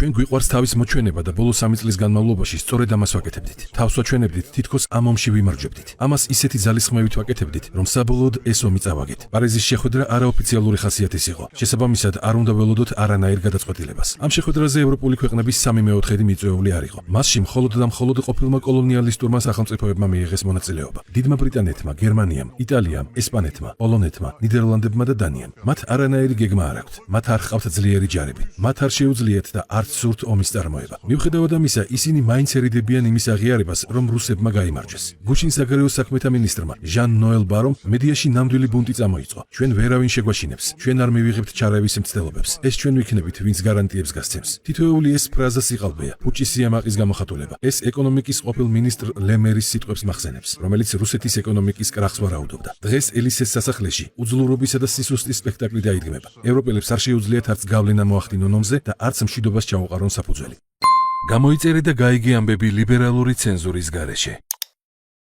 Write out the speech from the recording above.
ჩვენ გვიყვარს თავის მოჩვენება და ბოლო 3 წლის განმავლობაში სწორედ ამას ვაკეთებდით. თავს ვაჩვენებდით, თითქოს ამ ომში ვიმარჯვებდით. ამას ისეთი ძალისხმევით ვაკეთებდით, რომ საბოლოოდ ეს ომი წავაგეთ. პარიზის შეხვედრა არაოფიციალური ხასიათის იყო. შესაბამისად, არ უნდა ველოდოთ არანაირ გადაწყვეტილებას. ამ შეხვედრაზე ევროპული ქვეყნების 3/4 მიწვეული არ იყო. მასში მხოლოდ და მხოლოდ ყოფილმა კოლონიალისტურმა სახელმწიფოებმა მიიღეს მონაწილეობა. დიდმა ბრიტანეთმა, გერმანიამ, იტალიამ, ესპანეთმა, პოლონეთმა, ნიდერლანდებმა და დანიამ. მათ არანაირი გეგმა არ აქვთ. მათ არ ჰყავთ ძლიერი ჯარები. მათ არ შეუძლიათ და არც სურთ ომის წარმოება. მიუხედავად ამისა, ისინი მაინც ერიდებიან იმის აღიარებას, რომ რუსებმა გაიმარჯვეს. გუშინ საგარეო საქმეთა მინისტრმა ჟან ნოელ ბარომ მედიაში ნამდვილი ბუნტი წამოიწყო. ჩვენ ვერავინ შეგვაშინებს. ჩვენ არ მივიღებთ ჩარევის მცდელობებს. ეს ჩვენ ვიქნებით, ვინც გარანტიებს გასცემს. თითოეული ეს ფრაზა სიყალბეა, ფუჭის სიამაყის გამოხატულება. ეს ეკონომიკის ყოფილ მინისტრ ლემერის სიტყვებს მახსენებს, რომელიც რუსეთის ეკონომიკის კრახს ვარაუდობდა. დღეს ელისეს სასახლეში უძლურობისა და სისუსტის სპექტაკლი დაიდგმება. ევროპელებს არ შეუძლიათ არც გავლენა მოახდინონ ომზე და არც მშვიდობას ჩაუყარონ საფუძველი. გამოიწერე და გაიგე ამბები ლიბერალური ცენზურის გარეშე.